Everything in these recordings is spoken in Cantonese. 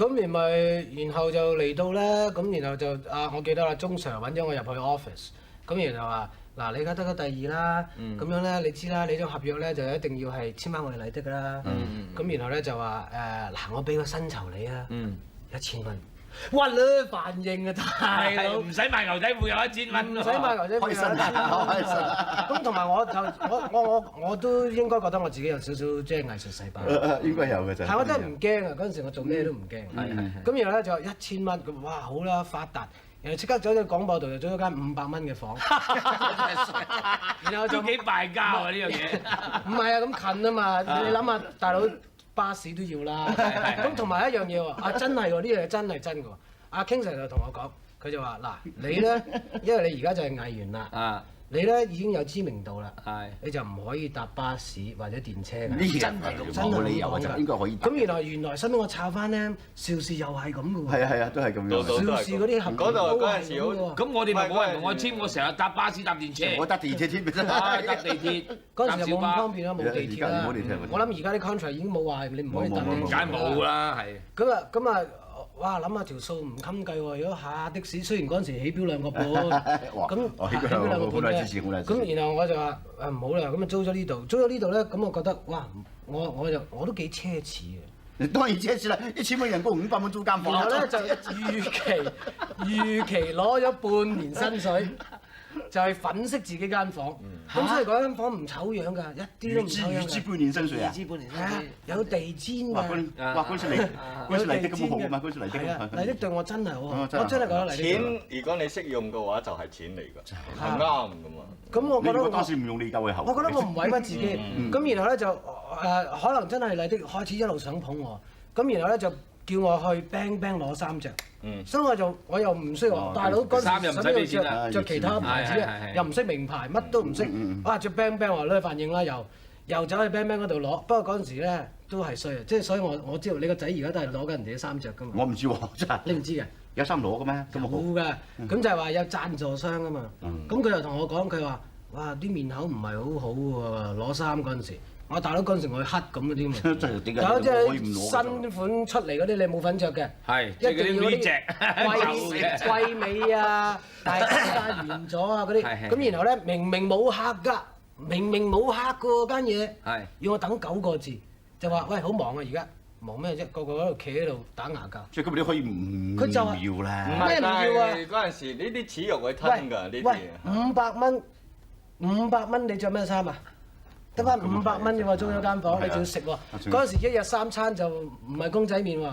咁然後就嚟到咧，咁然後就我記得啦，鐘 Sir 揾咗我入去 office，咁然後話嗱，你而家得咗第2啦，咁樣咧你知啦，你張合約咧就一定要係簽翻我哋麗的㗎啦，咁然後咧就話嗱，我俾個薪酬你啊，1000蚊。哇！你反應啊，大佬唔使買牛仔褲有1000蚊，唔使買牛仔褲有1000蚊。咁同埋我都應該覺得我自己有少少即係藝術細胞。應該有嘅就係。係我真係唔驚啊！嗰陣時我做咩都唔驚。咁然後咧就1000蚊，咁哇好啦發達，然後即刻走咗廣播道就租咗間500蚊嘅房。然後就幾敗家啊呢樣嘢。唔係啊，咁近啊嘛，你諗下大佬。巴士都要啦，咁同埋一樣嘢喎，真係喎，呢樣嘢真係真㗎喎。阿 King Sir 就同我講，佢就話嗱，你咧，因為你而家就係藝員啦，你咧已經有知名度啦，你就唔可以搭巴士或者電車㗎。呢真係咁講，冇理由啊，就應該可以。咁原來身邊我抄翻咧，邵氏又係咁㗎喎。係啊，都係咁樣。邵氏嗰啲合嗰度嗰陣時好，咁我哋咪冇人同我簽，我成日搭巴士搭電車。我搭地鐵添，搭地鐵。嗰陣時就冇咁方便啦，冇地鐵啦。冇地鐵。我諗而家啲 contract 已經冇話你唔可以搭地鐵。梗係冇啦，係。咁啊，哇！諗下條數唔襟計喎，如果下的士，雖然嗰陣時起標2個半，咁起標2個半啫。咁然後我就話唔好啦，咁啊租咗呢度，租咗呢度咧，咁我覺得哇，我都幾奢侈嘅。你當然奢侈啦，1000蚊人工500蚊租間房。然後咧就預期攞咗半年薪水。就係粉飾自己間房，咁所以嗰間房唔醜樣㗎，一啲都唔醜樣。預支半年薪水啊！有地氈㗎。哇！嗰時麗的咁好啊嘛，嗰時麗的。係啊，麗的對我真係好，我真係覺得麗的。錢如果你識用嘅話，就係錢嚟㗎，係啱㗎嘛。咁我覺得我當時唔用你夠嘅後。我覺得我唔委屈自己，咁然後咧就可能真係麗的開始一路想捧我，咁然後咧就叫我去 Bang Bang 攞衫着。所以我又唔需要大佬嗰陣時使咩着其他牌子啊，又唔識名牌，乜都唔識，哇着 Bang Bang 話咧反應啦，又走去 Bang Bang 嗰度攞，不過嗰陣時咧都係衰啊，即係所以我知道你個仔而家都係攞緊人哋啲衫着㗎嘛。我唔知喎，真係。你唔知嘅？有衫攞嘅咩？咁好㗎，咁就係話有贊助商啊嘛。咁佢又同我講，佢話哇啲面口唔係好好喎，攞衫嗰陣時。我大佬嗰陣時我去黑咁嘅添喎，有即係新款出嚟嗰啲你冇份着嘅，一定要嗰啲貴美啊、大家完咗啊嗰啲，咁然後咧明明冇客㗎，明明冇客㗎間嘢，要我等9個字，就話喂好忙啊而家，忙咩啫？個個喺度企喺度打牙膠。即係咁你可以唔佢就要啦。咩唔要啊？嗰陣時呢啲恥辱去吞㗎呢啲。喂，500蚊你着咩衫啊？得翻500蚊啫喎，租咗間房，你仲要食喎。嗰陣時1日3餐就唔係公仔麵喎，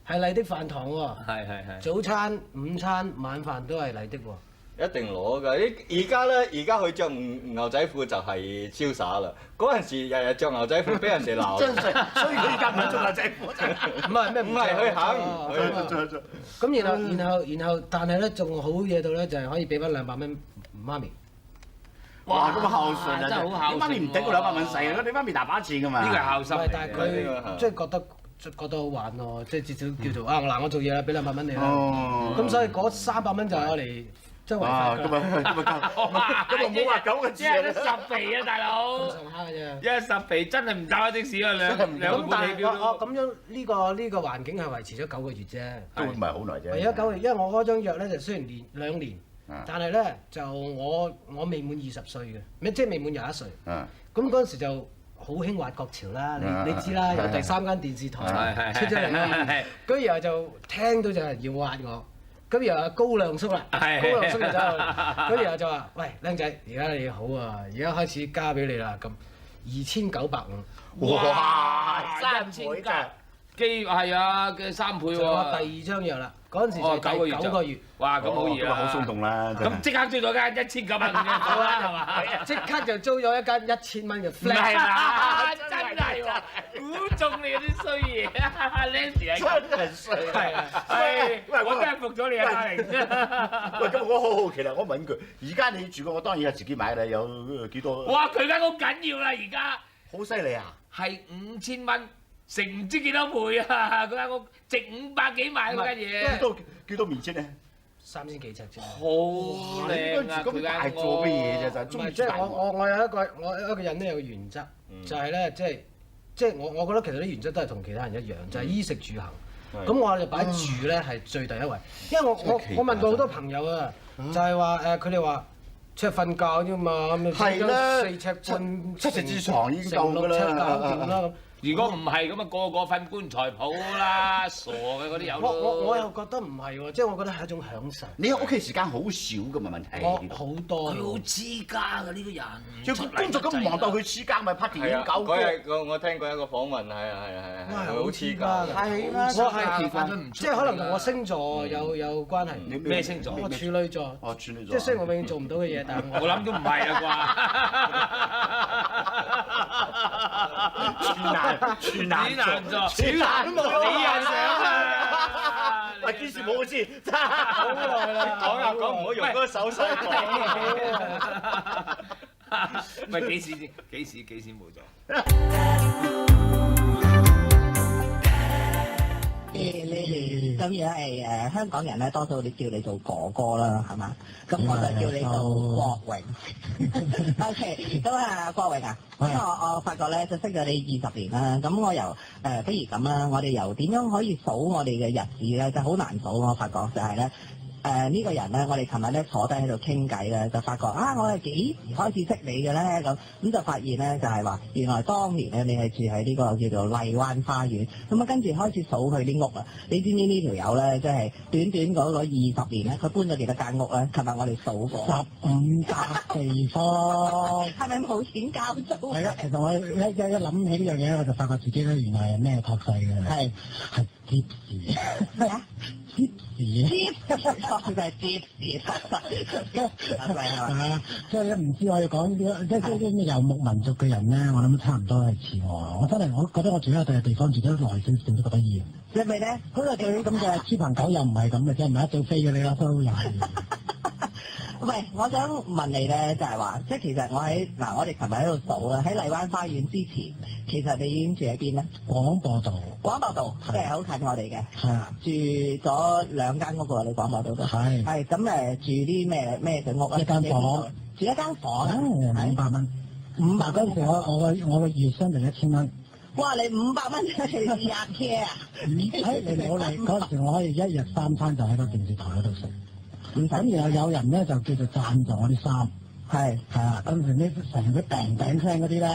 係麗的飯堂喎。早餐、午餐、晚飯都係麗的喎。一定攞㗎！而家佢着牛仔褲就係瀟灑啦。嗰陣時日日着牛仔褲俾人哋鬧。真係，所以佢而家唔着牛仔褲。唔係咩？唔係佢肯。咁然後，但係咧仲好嘢到咧，就係可以俾翻200蚊媽咪。哇！咁孝順啊，真係好孝順。媽咪唔頂個200蚊使啊！你媽咪大把錢㗎嘛。呢個係孝心嚟嘅。但係佢即係覺得好玩咯，即係至少叫做嗱我做嘢啦，俾200蚊你啦。咁所以嗰300蚊就係我嚟周圍發㗎。咁啊唔好話9個字啊！一日10肥啊，大佬。咁上下嘅啫。一日10肥真係唔搭的士啊，兩個半起標都。咁樣呢個環境係維持咗9個月啫。都唔係好耐啫。為咗9個月，因為我嗰張約咧就雖然2年。但係咧就我未滿20歲嘅，即係未滿21歲。咁嗰陣時就好興挖角潮啦，你知啦，有第3間電視台出咗嚟啦。咁然後就聽到就有人要挖我，咁然後高亮叔啦，高亮叔就走，咁然後就話：喂，靚仔，而家你好啊，而家開始加俾你啦，咁2950。哇！3倍㗎，係啊嘅3倍喎。我第2張約啦。嗰陣時就9個月，哇！咁好易啊，好鬆動啦。咁即刻租咗間1900蚊嘅房啦，係嘛？即刻就租咗一間1000蚊嘅 flat。係嘛？真係喎，估中你嗰啲衰嘢，Lancy 係真係衰。係，我真係服咗你啊，嘉玲。喂，咁我好好奇啦，我問佢，而家你住過，我當然係自己買啦，有幾多？哇！佢間屋緊要啦，而家好犀利啊！係5000蚊。成唔知幾多倍啊！嗰間屋值500幾萬嗰間嘢，幾多面積咧？3000幾尺啫。好靚啊！佢間屋做乜嘢啫？就唔係即係我有一個人咧有個原則，就係咧即係我覺得其實啲原則都係同其他人一樣，就係衣食住行。咁我哋擺住咧係最第一位，因為我問過好多朋友啊，就係話佢哋話出去瞓覺啫嘛，咁係啦4尺半7尺之床已經夠㗎啦6尺搞掂啦咁。如果唔係咁啊，個個瞓棺材鋪啦，傻嘅嗰啲有咯。我又覺得唔係喎，即係我覺得係一種享受。你喺屋企時間好少㗎嘛問題。我好多。佢好黐家嘅呢個人。要工作咁忙到佢黐家，咪拍電影狗哥。我聽過一個訪問，係好黐家。係啦，我係係即係可能同我星座有關係。咩星座？我處女座。哦，處女座。即係雖然我永遠做唔到嘅嘢，但係我諗都唔係啦啩。處男座，處男座，你又想啊？喂，幾時冇好先？好耐啦。講唔好用嗰個手勢講。咪幾時冇咗？你哋咁樣係香港人咧，多數你叫你做哥哥啦，係嘛？咁我就叫你做國榮。OK，咁啊，國榮啊，因為我發覺咧，就識咗你20年啦。咁我由不如咁啦，我哋由點樣可以數我哋嘅日子咧，就好難數。我發覺就係咧。呢個人咧，我哋琴日咧坐低喺度傾偈咧，就發覺啊，我係幾時開始識你嘅咧？咁就發現咧，就係話原來當年咧，你係住喺呢個叫做荔灣花園。咁啊，跟住開始數佢啲屋啊。你知唔知呢條友咧，即係短嗰個20年咧，佢搬咗幾多間屋咧？琴日我哋數過15笪地方。係咪冇錢交租？係啊，其實我一諗起呢樣嘢，我就發覺自己咧原來係咩託世嘅。係貼士。咩啊？貼士。佢係貼士，係咪啊？即係唔知我要講啲即係啲遊牧民族嘅人咧，我諗差唔多係似我。我真係我覺得我住喺第地方住得耐少少都覺得厭。你係咪咧？好似佢咁嘅豬朋狗友唔係咁嘅，即係唔係一早飛嘅你啦，都有。喂，我想問你咧，就係話，即係其實我哋琴日喺度數啦，喺荔灣花園之前，其實你已經住喺邊咧？廣播道。廣播道，即係好近我哋嘅。係啊。住咗2間屋喎，你廣播道都。係。係咁住啲咩嘅屋啊？一間房。住一間房。500蚊。500嗰陣時我個月薪就1000蚊。哇！你500蚊係廿 K 啊？你冇嚟嗰陣時，我可以1日3餐就喺個電視台嗰度食。咁然後有人咧就叫做贊助我啲衫，係啊，咁成啲餅聲嗰啲咧，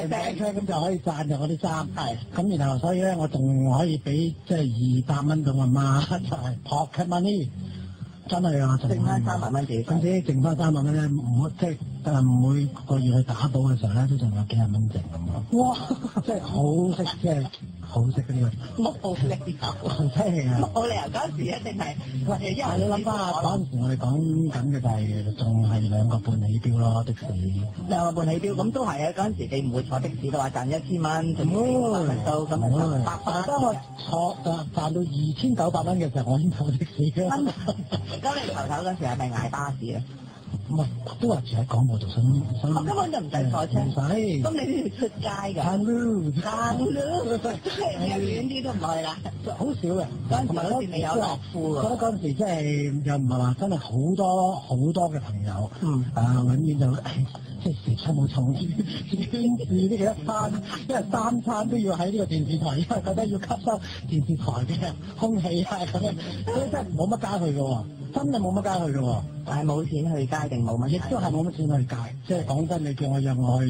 餅聲咁就可以贊助我啲衫，係咁然後所以咧我仲可以俾即係200蚊到我媽，就係 pocket money，真係啊，剩翻300蚊自己，咁至剩翻300蚊咧，即係每個月去打保嘅時候咧，都仲有幾廿蚊剩咁咯。哇！即係好識即係。好識嘅呢個，冇理由，真係啊！冇理由嗰時一定係，喂，因為你諗翻下嗰陣時我哋講緊嘅就係仲係2個半起標咯，的士。2個半起標，咁都係啊！嗰陣時你唔會坐的士嘅話賺1000蚊，仲到咁當我賺到2900蚊嘅時候，我已經坐的士嘅。咁你頭嗰陣時係咪嗌巴士啊？唔係，都話住喺廣播道上。我根本就唔使坐車。唔使。咁你都要出街㗎。行路，遠啲都唔去啦。好少嘅。嗰陣時好似未有樂富㗎。嗰陣時即係又唔係話真係好多嘅朋友。永遠就即係時差冇重電視呢幾一餐，因為3餐都要喺呢個電視台，因為覺得要吸收電視台嘅空氣啊咁樣，所以真係冇乜加去嘅喎。真係冇乜加去嘅喎，但係冇錢去街定冇乜？亦都係冇乜錢去街。即係講真，你叫我約我去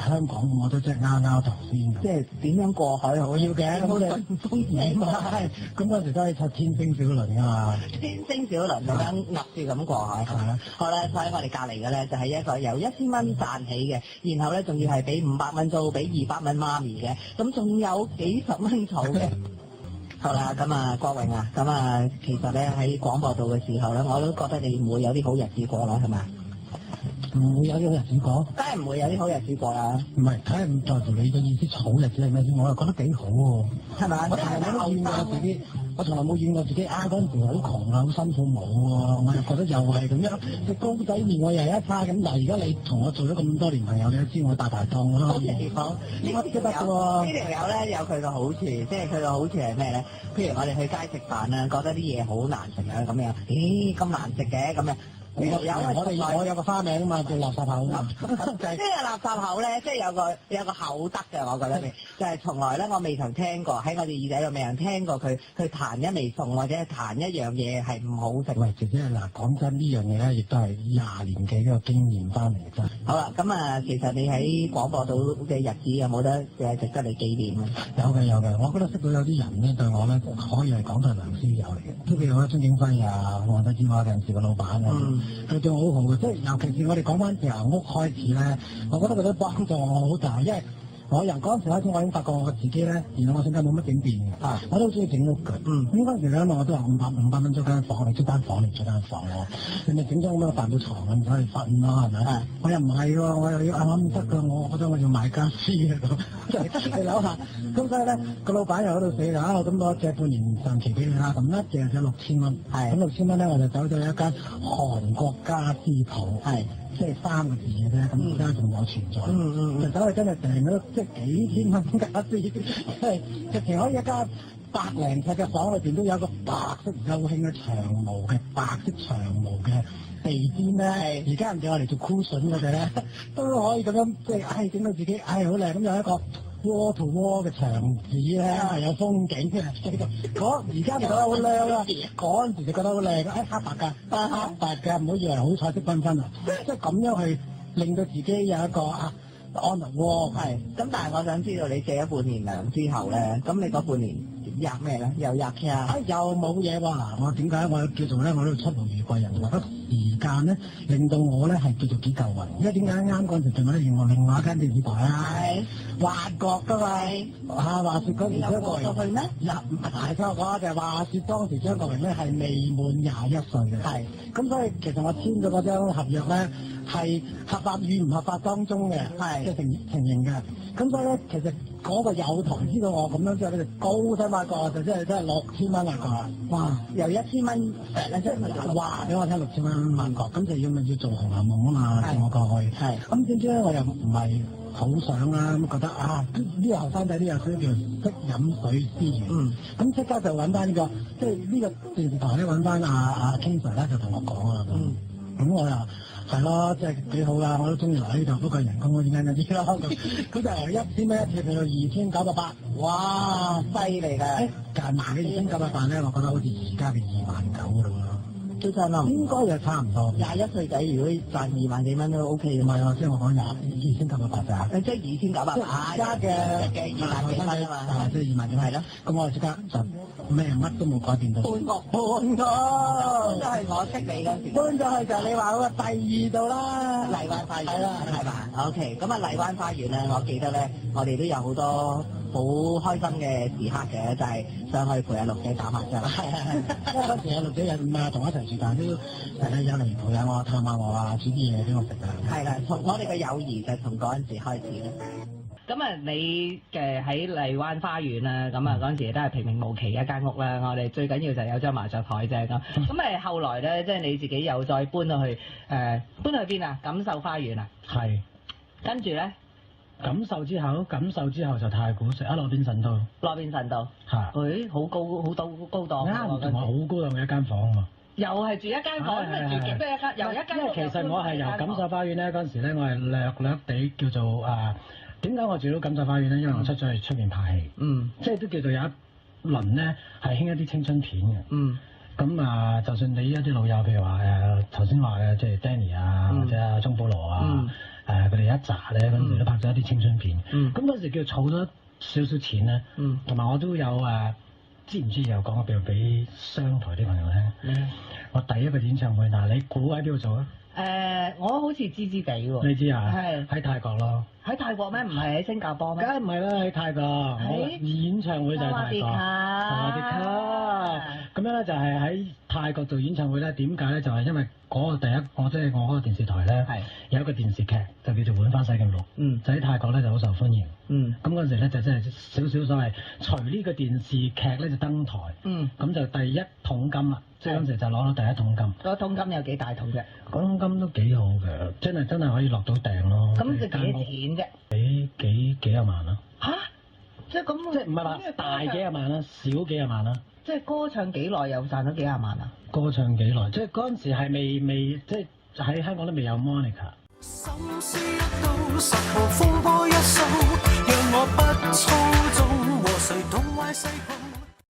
香港，我都即係啱頭先。即係點樣過海好？要嘅，咁即係咁嗰時都係坐天星小輪啊嘛。天星小輪咁樣壓住咁過海。係啊。好啦，所以我哋隔離嘅咧就係一個由1000蚊賺起嘅，然後咧仲要係俾500蚊租，俾200蚊媽咪嘅，咁仲有幾十蚊儲嘅。好啦，咁啊，國榮啊，咁啊，其實咧喺廣播道嘅時候咧，我都覺得你唔會有啲好日子過啦，係咪？唔會有啲好日子過？梗係唔會有啲好日子過啦。唔係，睇下唔在乎你嘅意思，好日子係咩先？我又覺得幾好喎。係咪？我從來冇怨過自己，我從來冇怨過自己。嗰陣時好窮啊，好辛苦冇喎。我又覺得又係咁樣，食公仔麵我又係一餐咁。但係而家你同我做咗咁多年朋友，你都知我大排檔咯。地方呢條友咧有佢個好處，即係佢個好處係咩咧？譬如我哋去街食飯啊，覺得啲嘢好難食啊咁樣，咦咁難食嘅咁樣。我有個花名啊嘛，叫垃圾口啊嘛。呢個垃圾口咧，即係有個口德嘅，我覺得就係從來咧我未曾聽過喺我哋耳仔度未曾聽過佢彈一味餸或者彈一樣嘢係唔好食。喂，姐姐嗱，講真呢樣嘢咧，亦都係20年嘅一個經驗翻嚟嘅真係。好啦，咁啊，其實你喺廣播島嘅日子有冇得值得你紀念啊？有嘅，我覺得識到有啲人咧對我咧可以係講佢係良師友嚟嘅，即係譬如我張景輝啊，黃德之我有陣時個老闆啊，佢對我好好嘅，即係尤其是我哋講翻由屋開始咧，我覺得佢都幫助我好大，因為我由嗰陣時開始，我已經發覺我自己咧，原來我性格冇乜點變嘅，我都好中意整屋嘅。咁嗰陣時咧，我都話500蚊租間房，你租間房喎，你咪整張咁樣飯到床咁唔使去瞓咯，係咪？我又唔係喎，我又要唔得㗎，我覺得我要買傢俬啊咁，你諗下，咁所以咧個老闆又喺度死啦，咁我借半年上期俾你啦，咁一借就6000蚊，咁6000蚊咧我就走到一間韓國家私鋪，即係3個字嘅啫，咁而家仲有存在，就走去真係訂咗即係幾千蚊傢俬，即係直情可以一間100零尺嘅房裏邊都有一個白色又興嘅長毛嘅白色長毛嘅地氈咧，而家人哋我嚟做 cushion 嗰隻咧，都可以咁樣即係整到自己好靚，咁有一個wall to wall 嘅牆紙咧，係有風景嘅，而家就覺得好靚啦，嗰陣時就覺得好靚，黑白㗎，黑白㗎，唔好以為好彩色繽紛啊，即係咁樣去令到自己有一個安樂窩。咁但係我想知道你借咗半年糧之後咧，咁你嗰半年入咩咧？又入嘅又冇嘢喎。嗱，我點解我叫做咧？我都出勞遇貴人，我覺得時間咧令到我咧係叫做幾夠運。因為點解啱嗰陣時仲有另外一間電視台啊？華國㗎嘛。話説嗰時張國榮去咩？唔係聽我講就係話説當時張國榮咧係未滿21歲嘅。咁所以其實我簽咗嗰張合約咧係合法與唔合法當中嘅，即係情形嘅。咁所以咧，其實嗰個有台知道我咁樣之後咧，就高薪買過就真係6000蚊買過。哇！由1000蚊話俾我聽6000蚊買過，咁就要做《紅樓夢》啊嘛，叫我過去。咁點知咧，我又唔係好想啦，咁覺得呢個後生仔呢有少少叫識飲水思源。咁即刻就揾翻呢個，即係呢個電視台咧揾翻阿 King Sir 咧就同我講啦。咁我又係咯，即係幾好啦，我都中意嚟呢度，不過人工我點解有啲咯？咁就由1000蚊一次去到2980，哇，犀利㗎！夾埋嘅2980咧，我覺得好似而家嘅29000咁咯。其實啊，應該就差唔多。21歲仔如果賺2萬幾蚊都 OK 嘅。唔係啊，即係我講2980咋。即係2980。而家嘅2萬幾蚊啊嘛。即係2萬幾蚊。係咯。咁我即刻就咩乜都冇改變到。半個。搬咗係我識你嗰時。搬咗去就你話嗰個第2度啦，荔灣花園。係啦，係嘛 ？OK，咁啊荔灣花園咧，我記得咧，我哋都有好多好開心嘅時刻嘅，就係上去陪阿陸姐打麻將。因為嗰時阿陸姐又同我一齊住，但係都有嚟陪下我、探下我啊，煮啲嘢俾我食啊。係啦，我哋嘅友誼就從嗰陣時開始啦。咁啊，你嘅喺荔灣花園啦，咁啊嗰陣時都係平平無奇嘅一間屋啦。我哋最緊要就係有張麻雀台啫咁。咁誒後來咧，即係你自己又再搬到去搬去邊啊？錦繡花園啊？係。跟住咧？錦繡之後就太古城羅便臣道。羅便臣道。係。誒，好高檔。啱，同埋好高檔嘅一間房喎。又係住一間房，住極都一間，由一間。因為其實我係由錦繡花園咧，嗰陣時咧，我係略地叫做點解我住到錦繡花園咧？因為我出咗去出面拍戲，即係都叫做有一輪咧係興一啲青春片嘅。咁就算你一啲老友，譬如話頭先話嘅，即係 Danny 啊，或者阿鐘保羅啊，佢哋一紮咧，嗰陣時都拍咗一啲青春片。咁嗰陣時叫儲咗少少錢咧，同埋我都有知唔知又講俾商台啲朋友聽？我第一個演唱會，嗱你估喺邊度做啊？我好似知地喎。你知啊？係喺泰國咯。喺泰國咩？唔係喺新加坡咩？梗係唔係啦，喺泰國。我演唱會就係泰國。薩瓦迪卡。咁樣咧就係喺泰國做演唱會咧，點解咧？就係因為嗰個我即係我嗰個電視台咧，有一個電視劇就叫做《浣花洗腳錄》，就喺泰國咧就好受歡迎。咁嗰陣時咧就真係少少所謂，隨呢個電視劇咧就登台。咁就第一桶金啦，即係嗰陣時就攞到第一桶金。嗰桶金有幾大桶啫？嗰桶金都幾好嘅，真係可以落到訂咯。咁就幾錢啫？幾廿萬啦。嚇！即係咁，即係唔係話大幾廿萬啦，少幾廿萬啦。即係歌唱幾耐又賺咗幾廿萬啊？歌唱幾耐？即係嗰陣時係未，即係喺香港都未有 Monica。心思一到10號風波一掃，讓我不操縱，和誰痛壞細胞。